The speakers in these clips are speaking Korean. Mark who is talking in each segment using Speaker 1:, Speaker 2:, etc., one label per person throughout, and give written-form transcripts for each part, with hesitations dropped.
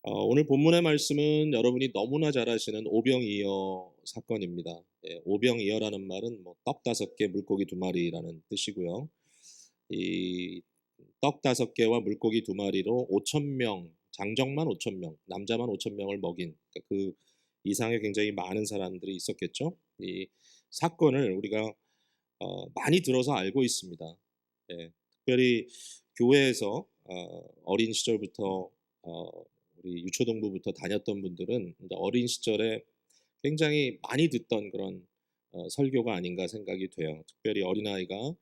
Speaker 1: 오늘 본문의 말씀은 여러분이 너무나 잘 아시는 오병이어 사건입니다. 오병이어라는 말은 떡 5개 물고기 2마리라는 뜻이고요. 이 떡 5개와 물고기 2마리로 5천 명, 장정만 5천 명, 남자만 5천 명을 먹인, 그러니까 그 이상의 굉장히 많은 사람들이 있었겠죠. 이 사건을 우리가 많이 들어서 알고 있습니다. 특별히 교회에서 어린 시절부터 우리 유초동부부터 다녔던 분들은 이제 어린 시절에 굉장히 많이 듣던 그런 설교가 아닌가 생각이 돼요. 특별히 어린아이가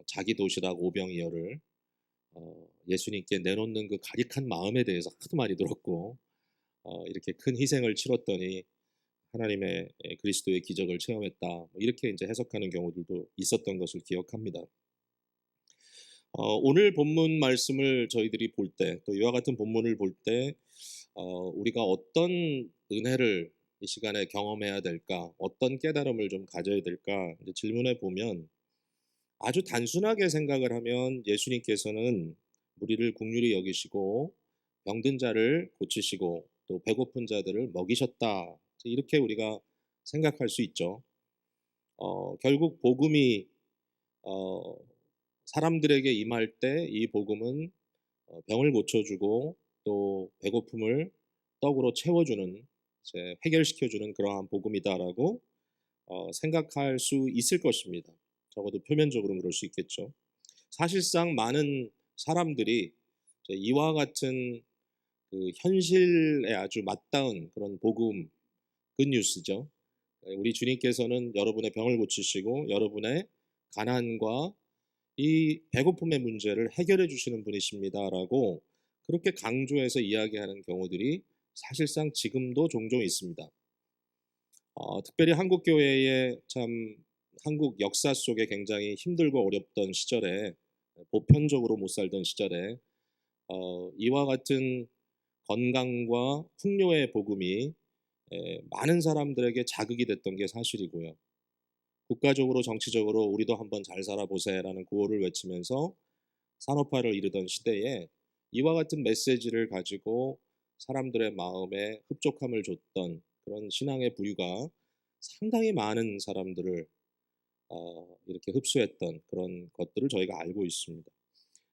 Speaker 1: 자기 도시락 오병이어를 예수님께 내놓는 그 가릭한 마음에 대해서 하도 많이 들었고, 이렇게 큰 희생을 치렀더니 하나님의 그리스도의 기적을 체험했다, 이렇게 이제 해석하는 경우들도 있었던 것을 기억합니다. 오늘 본문 말씀을 저희들이 볼 때, 또 이와 같은 본문을 볼 때, 우리가 어떤 은혜를 이 시간에 경험해야 될까, 어떤 깨달음을 좀 가져야 될까, 이제 질문해 보면 아주 단순하게 생각을 하면 예수님께서는 우리를 긍휼히 여기시고 병든 자를 고치시고 또 배고픈 자들을 먹이셨다, 이렇게 우리가 생각할 수 있죠. 결국 복음이 어, 사람들에게 임할 때 이 복음은 병을 고쳐주고 또 배고픔을 떡으로 채워주는, 이제 해결시켜주는 그러한 복음이다라고 생각할 수 있을 것입니다. 적어도 표면적으로는 그럴 수 있겠죠. 사실상 많은 사람들이 이제 이와 같은 그 현실에 아주 맞닿은 그런 복음, 굿뉴스죠. 우리 주님께서는 여러분의 병을 고치시고 여러분의 가난과 이 배고픔의 문제를 해결해 주시는 분이십니다라고 그렇게 강조해서 이야기하는 경우들이 사실상 지금도 종종 있습니다. 특별히 한국 교회의 참 한국 역사 속에 굉장히 힘들고 어렵던 시절에, 보편적으로 못 살던 시절에 이와 같은 건강과 풍요의 복음이 많은 사람들에게 자극이 됐던 게 사실이고요. 국가적으로 정치적으로 우리도 한번 잘 살아보세라는 구호를 외치면서 산업화를 이루던 시대에 이와 같은 메시지를 가지고 사람들의 마음에 흡족함을 줬던 그런 신앙의 부류가 상당히 많은 사람들을 이렇게 흡수했던 그런 것들을 저희가 알고 있습니다.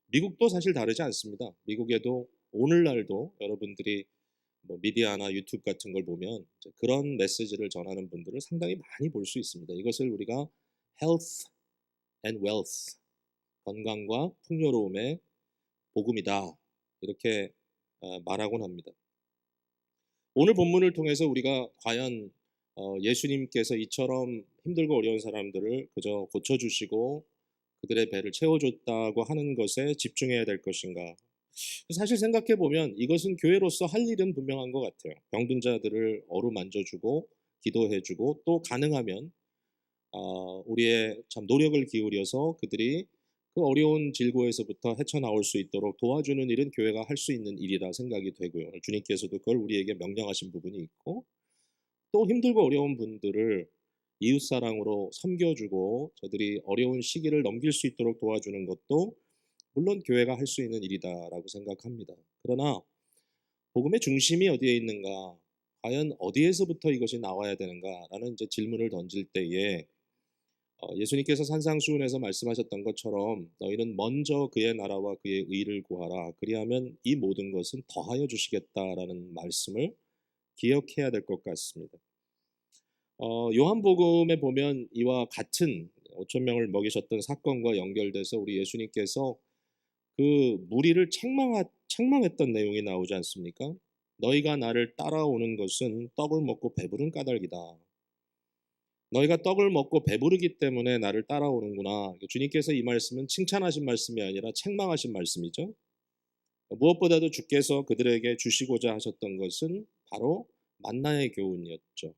Speaker 1: 미국도 사실 다르지 않습니다. 미국에도 오늘날도 여러분들이 미디어나 유튜브 같은 걸 보면 이제 그런 메시지를 전하는 분들을 상당히 많이 볼 수 있습니다. 이것을 우리가 health and wealth, 건강과 풍요로움의 복음이다, 이렇게 말하곤 합니다. 오늘 본문을 통해서 우리가 과연 예수님께서 이처럼 힘들고 어려운 사람들을 그저 고쳐주시고 그들의 배를 채워줬다고 하는 것에 집중해야 될 것인가? 사실 생각해 보면 이것은 교회로서 할 일은 분명한 것 같아요. 병든 자들을 어루만져주고 기도해주고 또 가능하면 우리의 참 노력을 기울여서 그들이 그 어려운 질고에서부터 헤쳐나올 수 있도록 도와주는 일은 교회가 할 수 있는 일이라 생각이 되고요. 주님께서도 그걸 우리에게 명령하신 부분이 있고, 또 힘들고 어려운 분들을 이웃사랑으로 섬겨주고 저들이 어려운 시기를 넘길 수 있도록 도와주는 것도 물론 교회가 할 수 있는 일이다라고 생각합니다. 그러나 복음의 중심이 어디에 있는가? 과연 어디에서부터 이것이 나와야 되는가라는 이제 질문을 던질 때에 예수님께서 산상수훈에서 말씀하셨던 것처럼 너희는 먼저 그의 나라와 그의 의를 구하라. 그리하면 이 모든 것은 더하여 주시겠다라는 말씀을 기억해야 될 것 같습니다. 요한복음에 보면 이와 같은 5천 명을 먹이셨던 사건과 연결돼서 우리 예수님께서 그 무리를 책망했던 내용이 나오지 않습니까? 너희가 나를 따라오는 것은 떡을 먹고 배부른 까닭이다. 너희가 떡을 먹고 배부르기 때문에 나를 따라오는구나. 주님께서 이 말씀은 칭찬하신 말씀이 아니라 책망하신 말씀이죠. 무엇보다도 주께서 그들에게 주시고자 하셨던 것은 바로 만나의 교훈이었죠.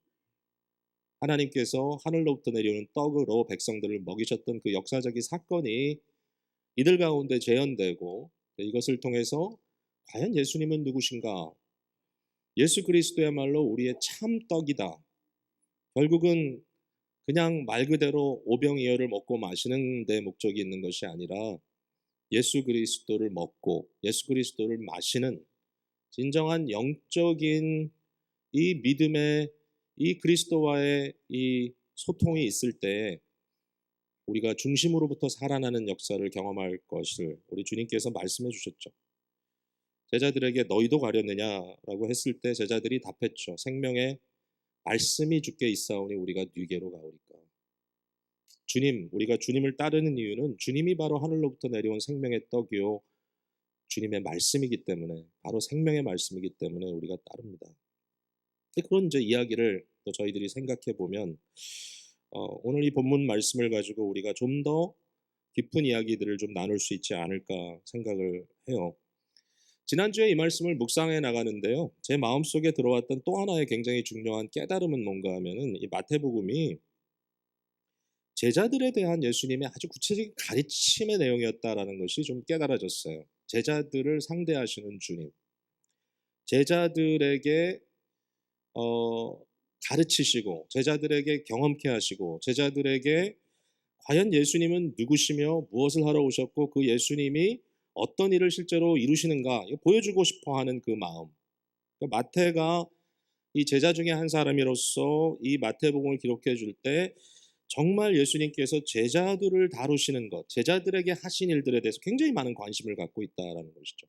Speaker 1: 하나님께서 하늘로부터 내려오는 떡으로 백성들을 먹이셨던 그 역사적인 사건이 이들 가운데 재현되고, 이것을 통해서 과연 예수님은 누구신가? 예수 그리스도야말로 우리의 참 떡이다. 결국은 그냥 말 그대로 오병이어를 먹고 마시는 데 목적이 있는 것이 아니라 예수 그리스도를 먹고 예수 그리스도를 마시는 진정한 영적인 이 믿음의 이 그리스도와의 이 소통이 있을 때 우리가 중심으로부터 살아나는 역사를 경험할 것을 우리 주님께서 말씀해 주셨죠. 제자들에게 너희도 가렸느냐라고 했을 때 제자들이 답했죠. 생명의 말씀이 주께 있사오니 우리가 네게로 가오리까. 주님, 우리가 주님을 따르는 이유는 주님이 바로 하늘로부터 내려온 생명의 떡이요 주님의 말씀이기 때문에, 바로 생명의 말씀이기 때문에 우리가 따릅니다. 그런 이제 이야기를 또 저희들이 생각해 보면 오늘 이 본문 말씀을 가지고 우리가 좀 더 깊은 이야기들을 좀 나눌 수 있지 않을까 생각을 해요. 지난주에 이 말씀을 묵상해 나가는데요. 제 마음속에 들어왔던 또 하나의 굉장히 중요한 깨달음은 뭔가 하면은 이 마태복음이 제자들에 대한 예수님의 아주 구체적인 가르침의 내용이었다라는 것이 좀 깨달아졌어요. 제자들을 상대하시는 주님. 제자들에게 가르치시고 제자들에게 경험케 하시고 제자들에게 과연 예수님은 누구시며 무엇을 하러 오셨고 그 예수님이 어떤 일을 실제로 이루시는가 보여주고 싶어하는 그 마음. 그러니까 마태가 이 제자 중에 한 사람으로서 이 마태복음을 기록해 줄 때 정말 예수님께서 제자들을 다루시는 것, 제자들에게 하신 일들에 대해서 굉장히 많은 관심을 갖고 있다라는 것이죠.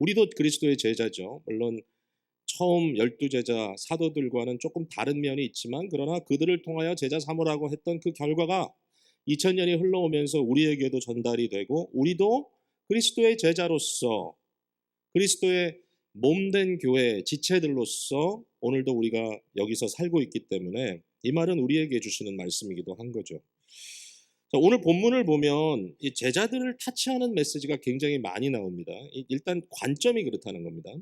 Speaker 1: 우리도 그리스도의 제자죠. 물론 처음 12제자 사도들과는 조금 다른 면이 있지만 그러나 그들을 통하여 제자 삼으라고 했던 그 결과가 2000년이 흘러오면서 우리에게도 전달이 되고 우리도 그리스도의 제자로서 그리스도의 몸된 교회 지체들로서 오늘도 우리가 여기서 살고 있기 때문에 이 말은 우리에게 주시는 말씀이기도 한 거죠. 자, 오늘 본문을 보면 이 제자들을 타치하는 메시지가 굉장히 많이 나옵니다. 일단 관점이 그렇다는 겁니다.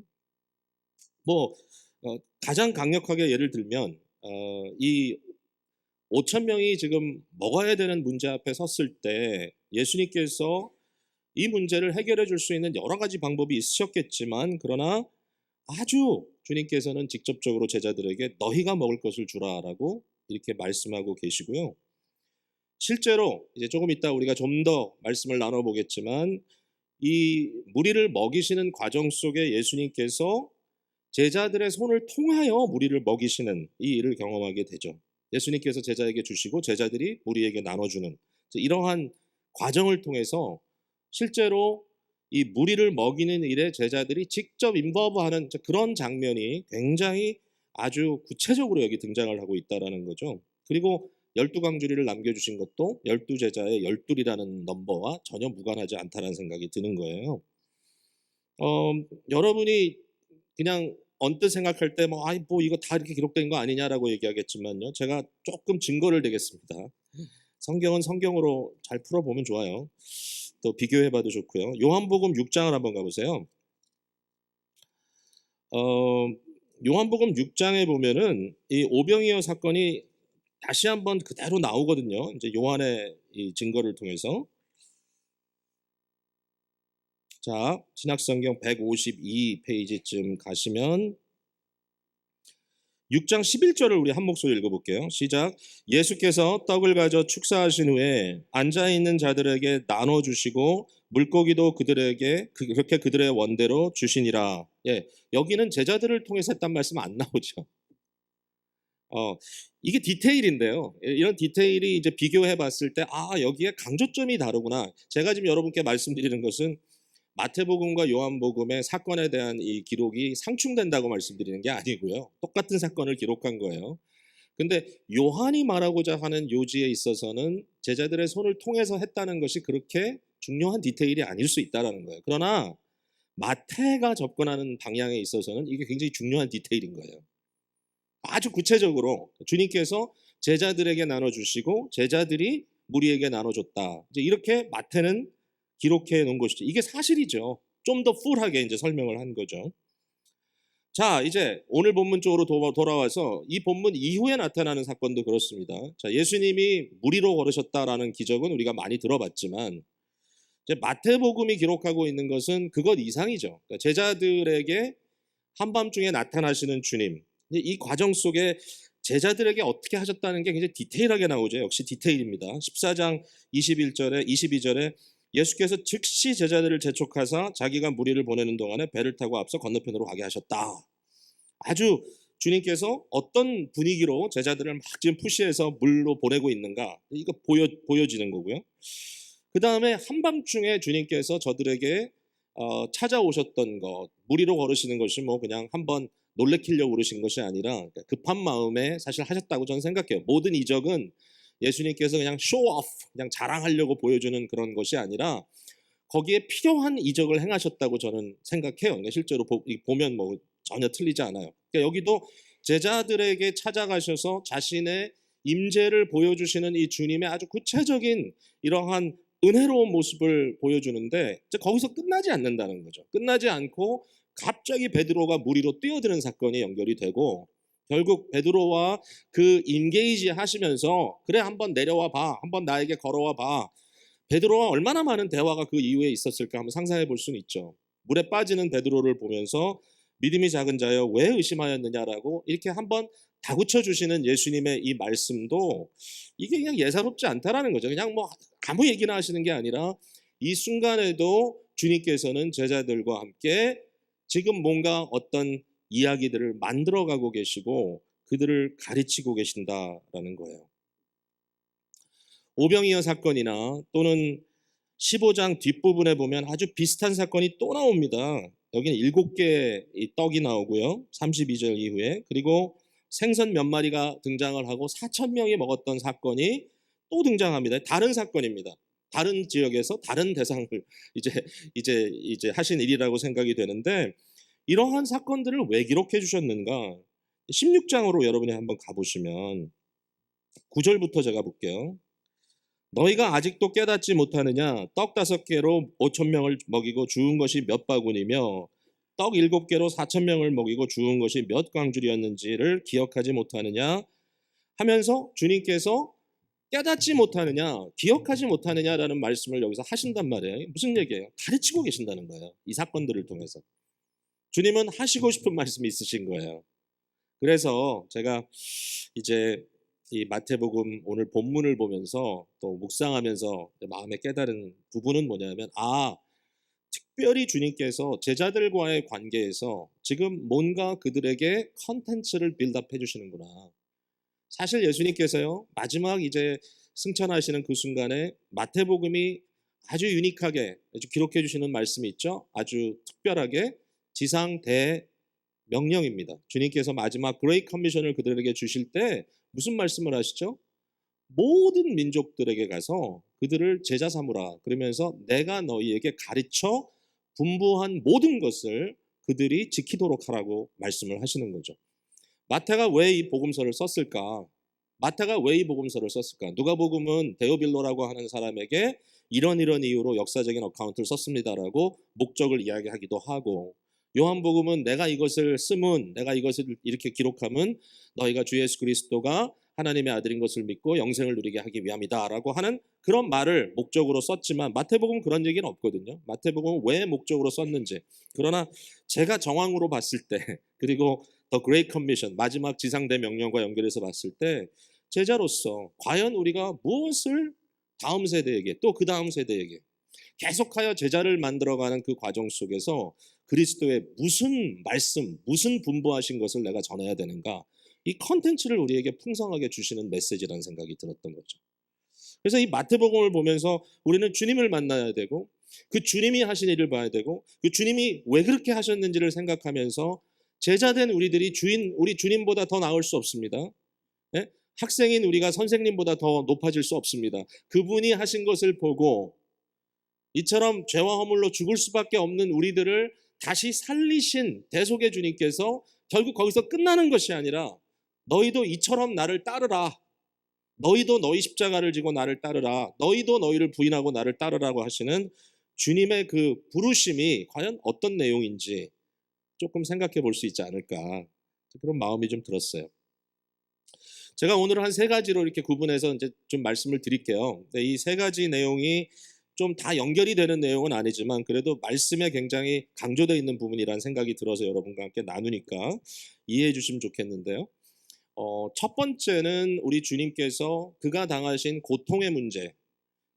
Speaker 1: 가장 강력하게 예를 들면 이 5천 명이 지금 먹어야 되는 문제 앞에 섰을 때 예수님께서 이 문제를 해결해 줄 수 있는 여러 가지 방법이 있으셨겠지만 그러나 아주 주님께서는 직접적으로 제자들에게 너희가 먹을 것을 주라라고 이렇게 말씀하고 계시고요. 실제로 이제 조금 이따 우리가 좀 더 말씀을 나눠보겠지만 이 무리를 먹이시는 과정 속에 예수님께서 제자들의 손을 통하여 무리를 먹이시는 이 일을 경험하게 되죠. 예수님께서 제자에게 주시고 제자들이 무리에게 나눠주는 이러한 과정을 통해서 실제로 이 무리를 먹이는 일에 제자들이 직접 인버브하는 그런 장면이 굉장히 아주 구체적으로 여기 등장을 하고 있다는 거죠. 그리고 12강주리를 남겨주신 것도 12제자의 12이라는 넘버와 전혀 무관하지 않다는 생각이 드는 거예요. 여러분이 그냥 언뜻 생각할 때 이거 다 이렇게 기록된 거 아니냐라고 얘기하겠지만요. 제가 조금 증거를 대겠습니다. 성경은 성경으로 잘 풀어보면 좋아요. 또 비교해봐도 좋고요. 요한복음 6장을 한번 가보세요. 요한복음 6장에 보면은 이 오병이어 사건이 다시 한번 그대로 나오거든요. 이제 요한의 이 증거를 통해서. 자, 신약성경 152페이지쯤 가시면 6장 11절을 우리 한 목소리 읽어볼게요. 시작. 예수께서 떡을 가져 축사하신 후에 앉아있는 자들에게 나눠주시고 물고기도 그들에게 그렇게 그들의 원대로 주시니라. 여기는 제자들을 통해서 했단 말씀 안 나오죠. 이게 디테일인데요. 이런 디테일이 이제 비교해 봤을 때 여기에 강조점이 다르구나. 제가 지금 여러분께 말씀드리는 것은 마태복음과 요한복음의 사건에 대한 이 기록이 상충된다고 말씀드리는 게 아니고요. 똑같은 사건을 기록한 거예요. 근데 요한이 말하고자 하는 요지에 있어서는 제자들의 손을 통해서 했다는 것이 그렇게 중요한 디테일이 아닐 수 있다는 거예요. 그러나 마태가 접근하는 방향에 있어서는 이게 굉장히 중요한 디테일인 거예요. 아주 구체적으로 주님께서 제자들에게 나눠주시고 제자들이 무리에게 나눠줬다. 이제 이렇게 마태는 기록해 놓은 것이죠. 이게 사실이죠. 좀 더 풀하게 이제 설명을 한 거죠. 자, 이제 오늘 본문 쪽으로 돌아와서 이 본문 이후에 나타나는 사건도 그렇습니다. 자, 예수님이 무리로 걸으셨다라는 기적은 우리가 많이 들어봤지만 이제 마태복음이 기록하고 있는 것은 그것 이상이죠. 그러니까 제자들에게 한밤중에 나타나시는 주님. 이 과정 속에 제자들에게 어떻게 하셨다는 게 굉장히 디테일하게 나오죠. 역시 디테일입니다. 14장 21절에 22절에 예수께서 즉시 제자들을 재촉하사 자기가 무리를 보내는 동안에 배를 타고 앞서 건너편으로 가게 하셨다. 아주 주님께서 어떤 분위기로 제자들을 막 지금 푸시해서 물로 보내고 있는가, 이거 보여지는 거고요. 그 다음에 한밤중에 주님께서 저들에게 찾아오셨던 것, 무리로 걸으시는 것이 뭐 그냥 한번 놀래키려고 그러신 것이 아니라 급한 마음에 사실 하셨다고 저는 생각해요. 모든 이적은 예수님께서 그냥 쇼오프, 그냥 자랑하려고 보여주는 그런 것이 아니라 거기에 필요한 이적을 행하셨다고 저는 생각해요. 그러니까 실제로 보면 뭐 전혀 틀리지 않아요. 그러니까 여기도 제자들에게 찾아가셔서 자신의 임재를 보여주시는 이 주님의 아주 구체적인 이러한 은혜로운 모습을 보여주는데 거기서 끝나지 않는다는 거죠. 끝나지 않고 갑자기 베드로가 무리로 뛰어드는 사건이 연결이 되고, 결국 베드로와 그 인게이지 하시면서 그래 한번 내려와 봐, 한번 나에게 걸어와 봐. 베드로와 얼마나 많은 대화가 그 이후에 있었을까 한번 상상해 볼 수는 있죠. 물에 빠지는 베드로를 보면서 믿음이 작은 자여 왜 의심하였느냐라고 이렇게 한번 다구쳐 주시는 예수님의 이 말씀도 이게 그냥 예사롭지 않다라는 거죠. 그냥 뭐 아무 얘기나 하시는 게 아니라 이 순간에도 주님께서는 제자들과 함께 지금 뭔가 어떤 이야기들을 만들어가고 계시고 그들을 가르치고 계신다라는 거예요. 오병이어 사건이나 또는 15장 뒷부분에 보면 아주 비슷한 사건이 또 나옵니다. 여기는 7개의 떡이 나오고요. 32절 이후에. 그리고 생선 몇 마리가 등장을 하고 4천 명이 먹었던 사건이 또 등장합니다. 다른 사건입니다. 다른 지역에서 다른 대상을 이제 하신 일이라고 생각이 되는데, 이러한 사건들을 왜 기록해 주셨는가? 16장으로 여러분이 한번 가보시면 9절부터 제가 볼게요. 너희가 아직도 깨닫지 못하느냐? 떡 5개로 5천 명을 먹이고 주운 것이 몇 바구니며 떡 7개로 4천 명을 먹이고 주운 것이 몇 광줄이었는지를 기억하지 못하느냐? 하면서 주님께서 깨닫지 못하느냐, 기억하지 못하느냐라는 말씀을 여기서 하신단 말이에요. 무슨 얘기예요? 가르치고 계신다는 거예요. 이 사건들을 통해서. 주님은 하시고 싶은 말씀이 있으신 거예요. 그래서 제가 이제 이 마태복음 오늘 본문을 보면서 또 묵상하면서 마음에 깨달은 부분은 뭐냐면, 특별히 주님께서 제자들과의 관계에서 지금 뭔가 그들에게 컨텐츠를 빌드업 해주시는구나. 사실 예수님께서요, 마지막 이제 승천하시는 그 순간에 마태복음이 아주 유니크하게 아주 기록해 주시는 말씀이 있죠. 아주 특별하게 지상 대명령입니다. 주님께서 마지막 그레이트 커미션을 그들에게 주실 때 무슨 말씀을 하시죠? 모든 민족들에게 가서 그들을 제자 삼으라. 그러면서 내가 너희에게 가르쳐 분부한 모든 것을 그들이 지키도록 하라고 말씀을 하시는 거죠. 마태가 왜 이 복음서를 썼을까? 마태가 왜 이 복음서를 썼을까? 누가복음은 데오빌로라고 하는 사람에게 이런 이유로 역사적인 어카운트를 썼습니다라고 목적을 이야기하기도 하고, 요한복음은 내가 이것을 이렇게 기록함은 너희가 주 예수 그리스도가 하나님의 아들인 것을 믿고 영생을 누리게 하기 위함이다라고 하는 그런 말을 목적으로 썼지만, 마태복음은 그런 얘기는 없거든요. 마태복음은 왜 목적으로 썼는지. 그러나 제가 정황으로 봤을 때, 그리고 더 그레이트 커미션, 마지막 지상대 명령과 연결해서 봤을 때, 제자로서 과연 우리가 무엇을 다음 세대에게, 또 그 다음 세대에게 계속하여 제자를 만들어가는 그 과정 속에서 그리스도의 무슨 말씀, 무슨 분부하신 것을 내가 전해야 되는가, 이 컨텐츠를 우리에게 풍성하게 주시는 메시지라는 생각이 들었던 거죠. 그래서 이 마태복음을 보면서 우리는 주님을 만나야 되고, 그 주님이 하신 일을 봐야 되고, 그 주님이 왜 그렇게 하셨는지를 생각하면서 제자된 우리 주님보다 더 나을 수 없습니다. 예? 학생인 우리가 선생님보다 더 높아질 수 없습니다. 그분이 하신 것을 보고 이처럼 죄와 허물로 죽을 수밖에 없는 우리들을 다시 살리신 대속의 주님께서 결국 거기서 끝나는 것이 아니라, 너희도 이처럼 나를 따르라. 너희도 너희 십자가를 지고 나를 따르라. 너희도 너희를 부인하고 나를 따르라고 하시는 주님의 그 부르심이 과연 어떤 내용인지 조금 생각해 볼 수 있지 않을까, 그런 마음이 좀 들었어요. 제가 오늘 한 3가지로 이렇게 구분해서 이제 좀 말씀을 드릴게요. 이 3가지 내용이 좀 다 연결이 되는 내용은 아니지만 그래도 말씀에 굉장히 강조되어 있는 부분이라는 생각이 들어서 여러분과 함께 나누니까 이해해 주시면 좋겠는데요. 첫 번째는 우리 주님께서 그가 당하신 고통의 문제,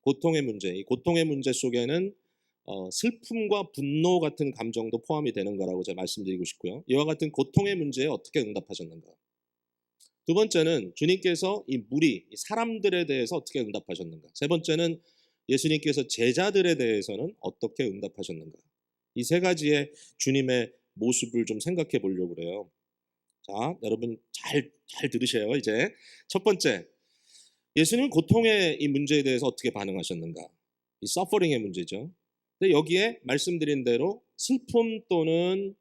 Speaker 1: 고통의 문제, 이 고통의 문제 속에는 슬픔과 분노 같은 감정도 포함이 되는 거라고 제가 말씀드리고 싶고요. 이와 같은 고통의 문제에 어떻게 응답하셨는가. 두 번째는 주님께서 이 무리, 이 사람들에 대해서 어떻게 응답하셨는가. 세 번째는 예수님께서 제자들에 대해서는 어떻게 응답하셨는가. 이 세 가지의 주님의 모습을 좀 생각해 보려고 그래요. 자, 여러분 잘 들으세요. 이제 첫 번째, 예수님은 고통의 이 문제에 대해서 어떻게 반응하셨는가? 이 서퍼링의 문제죠. 근데 여기에 말씀드린 대로 슬픔 또는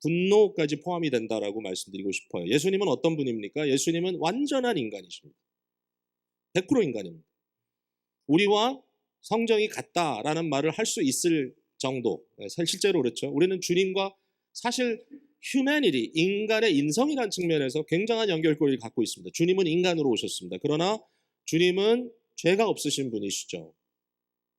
Speaker 1: 분노까지 포함이 된다라고 말씀드리고 싶어요. 예수님은 어떤 분입니까? 예수님은 완전한 인간이십니다. 100% 인간입니다. 우리와 성정이 같다라는 말을 할 수 있을 정도. 실제로 그렇죠. 우리는 주님과 사실 휴머니티, 인간의 인성이라는 측면에서 굉장한 연결고리를 갖고 있습니다. 주님은 인간으로 오셨습니다. 그러나 주님은 죄가 없으신 분이시죠.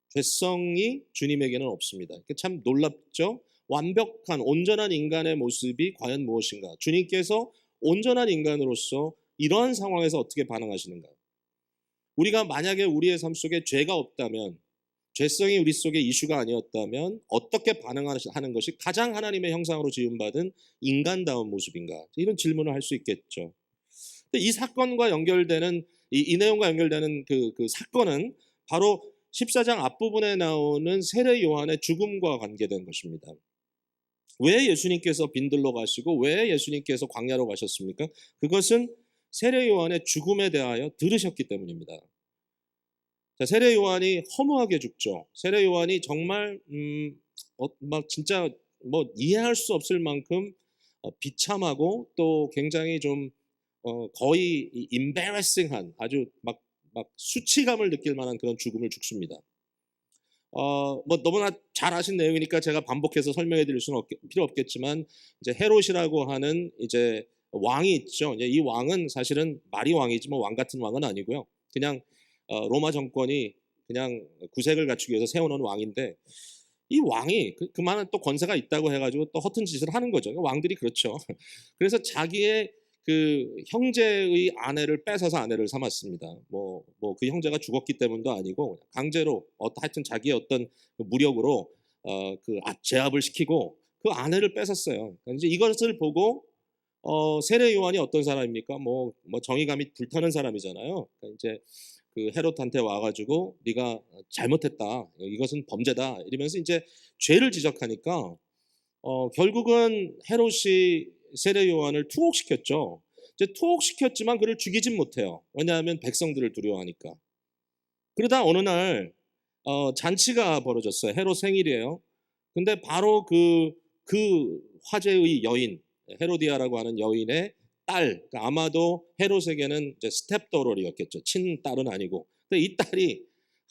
Speaker 1: 죄성이 주님에게는 없습니다. 참 놀랍죠? 완벽한 온전한 인간의 모습이 과연 무엇인가? 주님께서 온전한 인간으로서 이러한 상황에서 어떻게 반응하시는가? 우리가 만약에 우리의 삶 속에 죄가 없다면, 죄성이 우리 속에 이슈가 아니었다면 어떻게 반응하는 것이 가장 하나님의 형상으로 지음받은 인간다운 모습인가? 이런 질문을 할 수 있겠죠. 근데 이 사건과 연결되는 이 내용과 연결되는 그 사건은 바로 14장 앞부분에 나오는 세례 요한의 죽음과 관계된 것입니다. 왜 예수님께서 빈들로 가시고 왜 예수님께서 광야로 가셨습니까? 그것은 세례 요한의 죽음에 대하여 들으셨기 때문입니다. 자, 세례 요한이 허무하게 죽죠. 세례 요한이 정말 막 진짜 뭐 이해할 수 없을 만큼 비참하고 또 굉장히 좀 거의 embarrassing한 아주 막 수치감을 느낄 만한 그런 죽음을 죽습니다. 뭐 너무나 잘 아신 내용이니까 제가 반복해서 설명해 드릴 수는 필요 없겠지만 이제 헤롯이라고 하는 이제 왕이 있죠. 이제 이 왕은 사실은 말이 왕이지 뭐 왕 같은 왕은 아니고요. 그냥 로마 정권이 그냥 구색을 갖추기 위해서 세워놓은 왕인데 이 왕이 그만한 또 권세가 있다고 해가지고 또 허튼 짓을 하는 거죠. 왕들이 그렇죠. 그래서 자기의 그 형제의 아내를 뺏어서 아내를 삼았습니다. 뭐 그 형제가 죽었기 때문도 아니고 강제로 하여튼 자기의 어떤 무력으로 제압을 시키고 그 아내를 뺏었어요. 그러니까 이제 이것을 보고 세례 요한이 어떤 사람입니까? 뭐 정의감이 불타는 사람이잖아요. 그러니까 이제 그 헤롯한테 와가지고 네가 잘못했다, 이것은 범죄다 이러면서 이제 죄를 지적하니까 결국은 헤롯이 세례 요한을 투옥시켰죠. 이제 투옥시켰지만 그를 죽이진 못해요. 왜냐하면 백성들을 두려워하니까. 그러다 어느 날 잔치가 벌어졌어요. 헤롯 생일이에요. 근데 바로 그 화제의 여인 헤로디아라고 하는 여인의 딸, 그러니까 아마도 헤롯에게는 이제 스텝더럴이었겠죠. 친딸은 아니고. 근데 이 딸이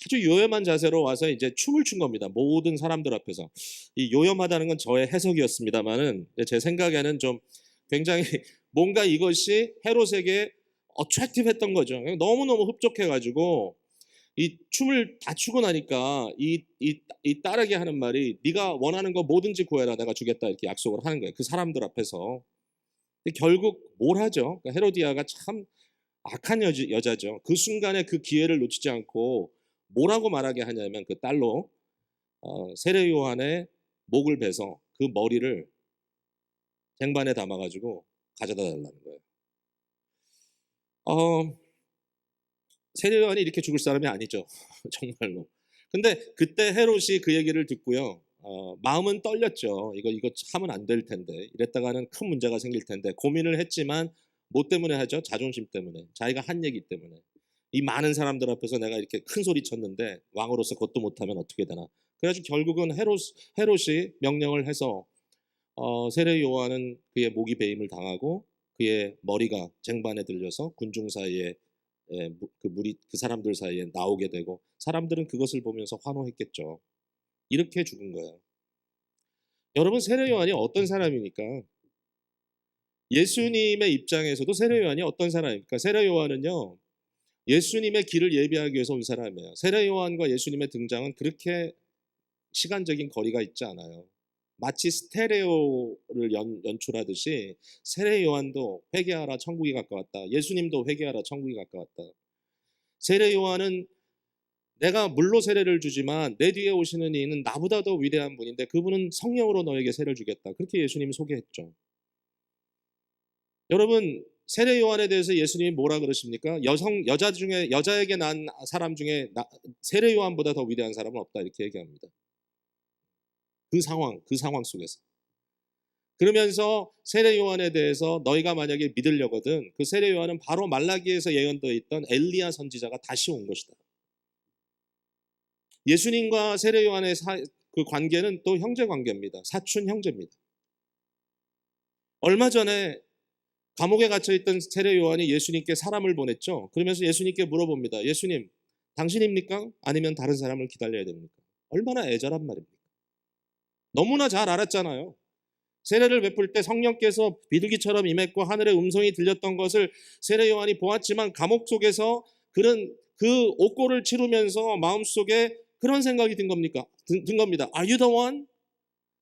Speaker 1: 아주 요염한 자세로 와서 이제 춤을 춘 겁니다. 모든 사람들 앞에서. 이 요염하다는 건 저의 해석이었습니다만은 제 생각에는 좀 굉장히 뭔가 이것이 헤롯에게 어트랙티브했던 거죠. 너무너무 흡족해가지고 이 춤을 다 추고 나니까 이 딸에게 하는 말이 네가 원하는 거 뭐든지 구해라, 내가 주겠다, 이렇게 약속을 하는 거예요. 그 사람들 앞에서. 결국 뭘 하죠? 그러니까 헤로디아가 참 악한 여자죠. 그 순간에 그 기회를 놓치지 않고 뭐라고 말하게 하냐면 그 딸로 세례 요한의 목을 베서 그 머리를 쟁반에 담아가지고 가져다 달라는 거예요. 세례 요한이 이렇게 죽을 사람이 아니죠. 정말로. 근데 그때 헤롯이 그 얘기를 듣고요. 마음은 떨렸죠. 이거 하면 안 될 텐데. 이랬다가는 큰 문제가 생길 텐데. 고민을 했지만 뭐 때문에 하죠? 자존심 때문에. 자기가 한 얘기 때문에. 이 많은 사람들 앞에서 내가 이렇게 큰 소리 쳤는데 왕으로서 그것도 못하면 어떻게 되나. 그래가지고 결국은 헤롯이 명령을 해서 세례 요한은 그의 목이 베임을 당하고 그의 머리가 쟁반에 들려서 군중 사이에 그 사람들 사이에 나오게 되고 사람들은 그것을 보면서 환호했겠죠. 이렇게 죽은 거예요. 여러분, 세례 요한이 어떤 사람입니까? 예수님의 입장에서도 세례 요한이 어떤 사람입니까? 세례 요한은요, 예수님의 길을 예비하기 위해서 온 사람이에요. 세례 요한과 예수님의 등장은 그렇게 시간적인 거리가 있지 않아요. 마치 스테레오를 연출하듯이 세례 요한도 회개하라 천국이 가까웠다. 예수님도 회개하라 천국이 가까웠다. 세례 요한은 내가 물로 세례를 주지만 내 뒤에 오시는 이는 나보다 더 위대한 분인데 그분은 성령으로 너에게 세례를 주겠다. 그렇게 예수님이 소개했죠. 여러분, 세례 요한에 대해서 예수님이 뭐라 그러십니까? 여자에게 난 사람 중에 세례 요한보다 더 위대한 사람은 없다, 이렇게 얘기합니다. 그 상황 속에서. 그러면서 세례 요한에 대해서 너희가 만약에 믿으려거든 그 세례 요한은 바로 말라기에서 예언되어 있던 엘리야 선지자가 다시 온 것이다. 예수님과 세례 요한의 그 관계는 또 형제 관계입니다. 사촌 형제입니다. 얼마 전에 감옥에 갇혀있던 세례 요한이 예수님께 사람을 보냈죠. 그러면서 예수님께 물어봅니다. 예수님, 당신입니까? 아니면 다른 사람을 기다려야 됩니까? 얼마나 애절한 말입니까? 너무나 잘 알았잖아요. 세례를 베풀 때 성령께서 비둘기처럼 임했고 하늘의 음성이 들렸던 것을 세례 요한이 보았지만 감옥 속에서 그런 그 옥고를 치르면서 마음속에 그런 생각이 든 겁니다. Are you the one?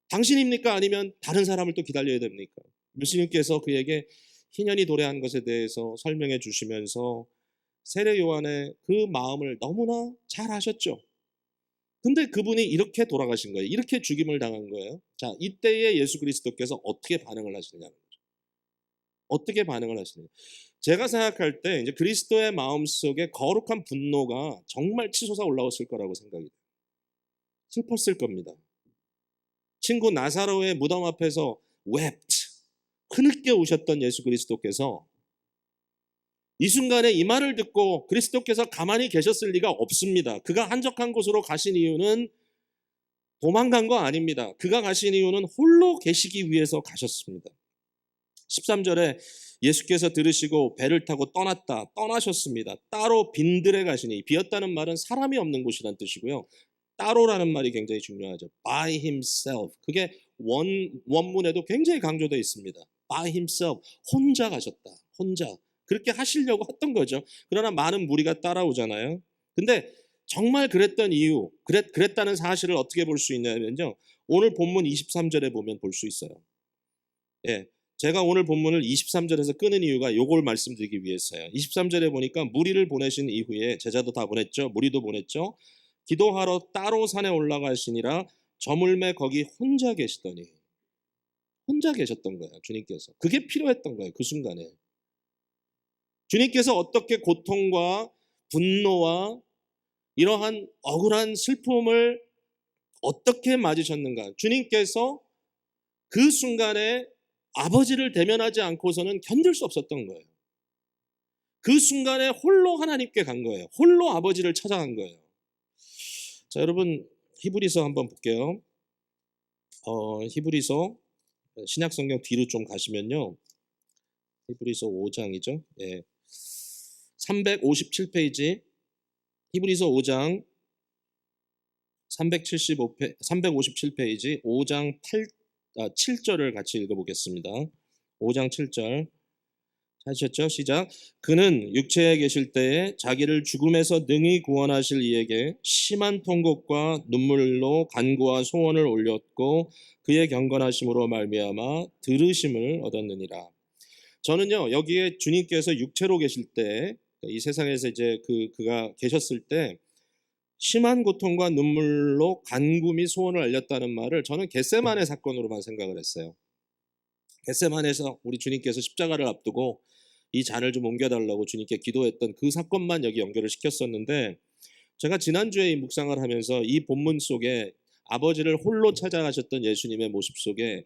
Speaker 1: 당신입니까? 아니면 다른 사람을 또 기다려야 됩니까? 예수님께서 그에게 희년이 도래한 것에 대해서 설명해 주시면서 세례 요한의 그 마음을 너무나 잘 아셨죠. 근데 그분이 이렇게 돌아가신 거예요. 이렇게 죽임을 당한 거예요. 자, 이때에 예수 그리스도께서 어떻게 반응을 하시느냐는 거죠. 어떻게 반응을 하시느냐. 제가 생각할 때 이제 그리스도의 마음속에 거룩한 분노가 정말 치솟아 올라왔을 거라고 생각이 돼요. 슬펐을 겁니다. 친구 나사로의 무덤 앞에서 wept, 흐느껴 우셨던 예수 그리스도께서 이 순간에 이 말을 듣고 그리스도께서 가만히 계셨을 리가 없습니다. 그가 한적한 곳으로 가신 이유는 도망간 거 아닙니다. 그가 가신 이유는 홀로 계시기 위해서 가셨습니다. 13절에 예수께서 들으시고 배를 타고 떠나셨습니다. 따로 빈들에 가시니, 비었다는 말은 사람이 없는 곳이란 뜻이고요. 따로라는 말이 굉장히 중요하죠. By himself. 그게 원문에도 굉장히 강조되어 있습니다. By himself. 혼자 가셨다. 혼자. 그렇게 하시려고 했던 거죠. 그러나 많은 무리가 따라오잖아요. 근데 정말 그랬던 이유, 그랬다는 사실을 어떻게 볼 수 있냐면요. 오늘 본문 23절에 보면 볼 수 있어요. 예. 제가 오늘 본문을 23절에서 끄는 이유가 요걸 말씀드리기 위해서요. 23절에 보니까 무리를 보내신 이후에 제자도 다 보냈죠. 무리도 보냈죠. 기도하러 따로 산에 올라가시니라 저물매 거기 혼자 계시더니. 혼자 계셨던 거예요. 주님께서. 그게 필요했던 거예요. 그 순간에. 주님께서 어떻게 고통과 분노와 이러한 억울한 슬픔을 어떻게 맞으셨는가. 주님께서 그 순간에 아버지를 대면하지 않고서는 견딜 수 없었던 거예요. 그 순간에 홀로 하나님께 간 거예요. 홀로 아버지를 찾아간 거예요. 자, 여러분 히브리서 한번 볼게요. 히브리서 신약성경 뒤로 좀 가시면요. 히브리서 5장이죠. 예. 357페이지 히브리서 5장 357페이지 5장 7절을 같이 읽어보겠습니다. 5장 7절 하셨죠? 시작. 그는 육체에 계실 때에 자기를 죽음에서 능히 구원하실 이에게 심한 통곡과 눈물로 간구와 소원을 올렸고 그의 경건하심으로 말미암아 들으심을 얻었느니라. 저는요 여기에 주님께서 육체로 계실 때 이 세상에서 이제 그가 계셨을 때 심한 고통과 눈물로 간구 및 소원을 알렸다는 말을 저는 겟세마네 사건으로만 생각을 했어요. 겟세마네에서 우리 주님께서 십자가를 앞두고 이 잔을 좀 옮겨달라고 주님께 기도했던 그 사건만 여기 연결을 시켰었는데 제가 지난주에 이 묵상을 하면서 이 본문 속에 아버지를 홀로 찾아가셨던 예수님의 모습 속에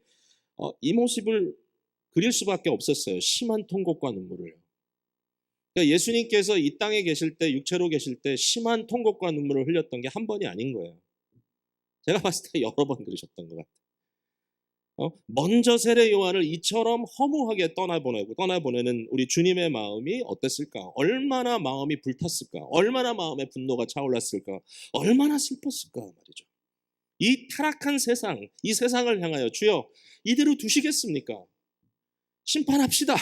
Speaker 1: 이 모습을 그릴 수밖에 없었어요. 심한 통곡과 눈물을. 그러니까 예수님께서 이 땅에 계실 때 육체로 계실 때 심한 통곡과 눈물을 흘렸던 게 한 번이 아닌 거예요. 제가 봤을 때 여러 번 그러셨던 것 같아요. 먼저 세례 요한을 이처럼 허무하게 떠나보내는 우리 주님의 마음이 어땠을까? 얼마나 마음이 불탔을까? 얼마나 마음의 분노가 차올랐을까? 얼마나 슬펐을까 말이죠. 이 타락한 세상, 이 세상을 향하여 주여 이대로 두시겠습니까? 심판합시다.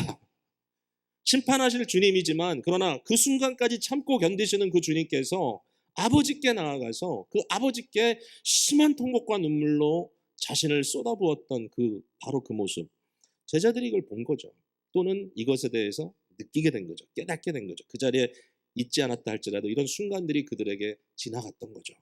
Speaker 1: 심판하실 주님이지만 그러나 그 순간까지 참고 견디시는 그 주님께서 아버지께 나아가서 그 아버지께 심한 통곡과 눈물로 자신을 쏟아부었던 바로 그 모습. 제자들이 이걸 본 거죠. 또는 이것에 대해서 느끼게 된 거죠. 깨닫게 된 거죠. 그 자리에 잊지 않았다 할지라도 이런 순간들이 그들에게 지나갔던 거죠.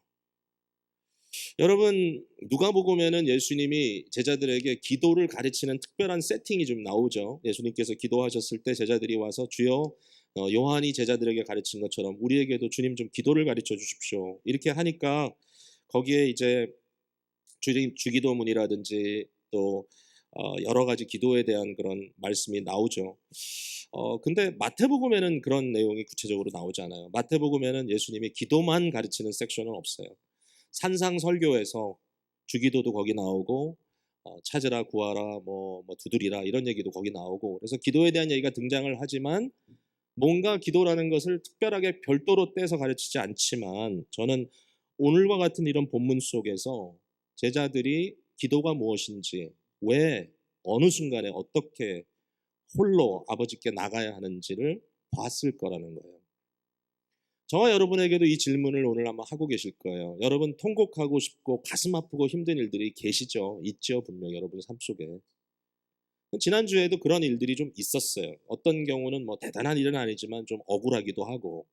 Speaker 1: 여러분, 누가복음에는 예수님이 제자들에게 기도를 가르치는 특별한 세팅이 좀 나오죠. 예수님께서 기도하셨을 때 제자들이 와서 주여, 요한이 제자들에게 가르친 것처럼 우리에게도 주님 좀 기도를 가르쳐 주십시오. 이렇게 하니까 거기에 이제 주기도문이라든지 또 여러 가지 기도에 대한 그런 말씀이 나오죠. 근데 마태복음에는 그런 내용이 구체적으로 나오지 않아요. 마태복음에는 예수님이 기도만 가르치는 섹션은 없어요. 산상설교에서 주기도도 거기 나오고 찾으라 구하라 뭐 두드리라 이런 얘기도 거기 나오고, 그래서 기도에 대한 얘기가 등장을 하지만 뭔가 기도라는 것을 특별하게 별도로 떼서 가르치지 않지만, 저는 오늘과 같은 이런 본문 속에서 제자들이 기도가 무엇인지, 왜 어느 순간에 어떻게 홀로 아버지께 나가야 하는지를 봤을 거라는 거예요. 저와 여러분에게도 이 질문을 오늘 아마 하고 계실 거예요. 여러분, 통곡하고 싶고 가슴 아프고 힘든 일들이 계시죠? 있죠, 분명히 여러분 삶 속에. 지난주에도 그런 일들이 좀 있었어요. 어떤 경우는 뭐 대단한 일은 아니지만 좀 억울하기도 하고,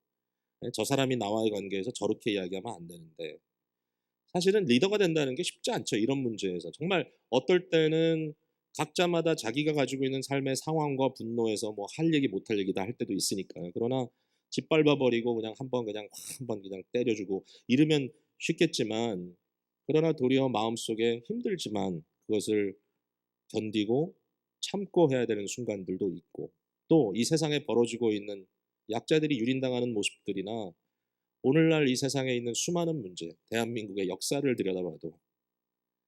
Speaker 1: 저 사람이 나와의 관계에서 저렇게 이야기하면 안 되는데, 사실은 리더가 된다는 게 쉽지 않죠. 이런 문제에서 정말 어떨 때는 각자마다 자기가 가지고 있는 삶의 상황과 분노에서 뭐 할 얘기 못할 얘기 다 할 때도 있으니까요. 그러나 짓밟아 버리고 그냥 한번 그냥 때려주고 이러면 쉽겠지만, 그러나 도리어 마음속에 힘들지만 그것을 견디고 참고 해야 되는 순간들도 있고, 또 이 세상에 벌어지고 있는 약자들이 유린당하는 모습들이나 오늘날 이 세상에 있는 수많은 문제, 대한민국의 역사를 들여다봐도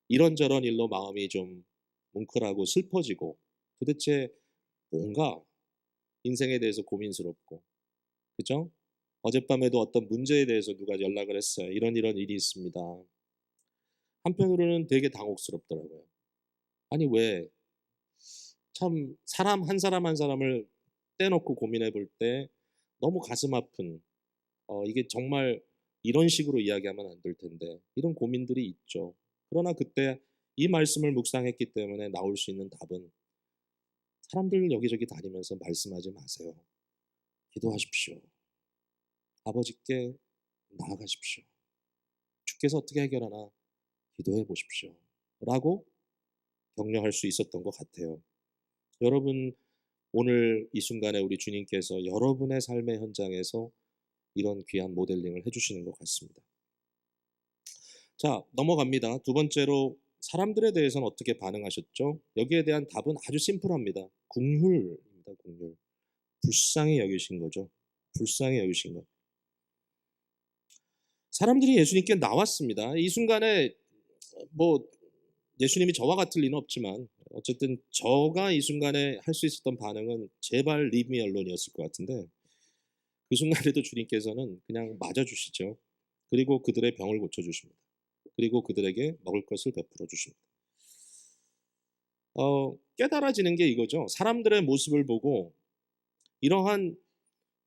Speaker 1: 이런저런 일로 마음이 좀 뭉클하고 슬퍼지고, 도대체 뭔가 인생에 대해서 고민스럽고, 그죠? 어젯밤에도 어떤 문제에 대해서 누가 연락을 했어요. 이런 일이 있습니다. 한편으로는 되게 당혹스럽더라고요. 아니, 왜 참 사람 한 사람 한 사람을 떼놓고 고민해 볼 때 너무 가슴 아픈, 이게 정말 이런 식으로 이야기하면 안 될 텐데 이런 고민들이 있죠. 그러나 그때 이 말씀을 묵상했기 때문에 나올 수 있는 답은, 사람들 여기저기 다니면서 말씀하지 마세요. 기도하십시오. 아버지께 나아가십시오. 주께서 어떻게 해결하나 기도해 보십시오. 라고 격려할 수 있었던 것 같아요. 여러분, 오늘 이 순간에 우리 주님께서 여러분의 삶의 현장에서 이런 귀한 모델링을 해주시는 것 같습니다. 자, 넘어갑니다. 두 번째로, 사람들에 대해서는 어떻게 반응하셨죠? 여기에 대한 답은 아주 심플합니다. 긍휼입니다. 긍휼. 불쌍히 여기신 거죠. 불쌍히 여기신 것. 사람들이 예수님께 나왔습니다. 이 순간에 뭐 예수님이 저와 같을 리는 없지만 어쨌든 저가 이 순간에 할 수 있었던 반응은 제발 leave me alone이었을 것 같은데, 그 순간에도 주님께서는 그냥 맞아주시죠. 그리고 그들의 병을 고쳐주십니다. 그리고 그들에게 먹을 것을 베풀어 주십니다. 깨달아지는 게 이거죠. 사람들의 모습을 보고 이러한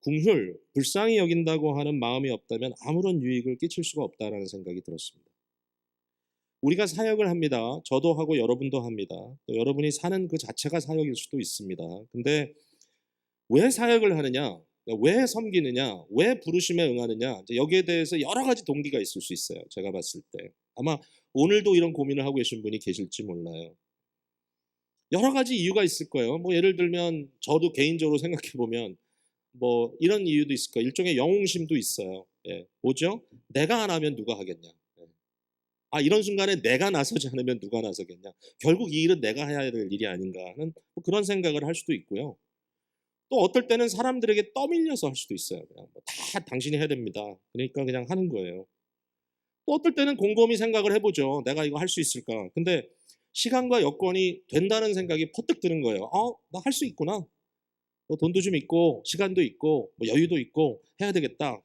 Speaker 1: 긍휼, 불쌍히 여긴다고 하는 마음이 없다면 아무런 유익을 끼칠 수가 없다라는 생각이 들었습니다. 우리가 사역을 합니다. 저도 하고 여러분도 합니다. 또 여러분이 사는 그 자체가 사역일 수도 있습니다. 근데 왜 사역을 하느냐? 왜 섬기느냐? 왜 부르심에 응하느냐? 여기에 대해서 여러 가지 동기가 있을 수 있어요. 제가 봤을 때. 아마 오늘도 이런 고민을 하고 계신 분이 계실지 몰라요. 여러 가지 이유가 있을 거예요. 뭐 예를 들면 저도 개인적으로 생각해 보면 뭐 이런 이유도 있을 거예요. 일종의 영웅심도 있어요. 예, 뭐죠? 내가 안 하면 누가 하겠냐? 예. 이런 순간에 내가 나서지 않으면 누가 나서겠냐? 결국 이 일은 내가 해야 될 일이 아닌가 하는 뭐 그런 생각을 할 수도 있고요. 또 어떨 때는 사람들에게 떠밀려서 할 수도 있어요. 그냥 다 당신이 해야 됩니다. 그러니까 그냥 하는 거예요. 또 어떨 때는 곰곰이 생각을 해보죠. 내가 이거 할 수 있을까? 근데 시간과 여건이 된다는 생각이 퍼뜩 드는 거예요. 나 할 수 있구나. 뭐 돈도 좀 있고 시간도 있고 뭐 여유도 있고 해야 되겠다.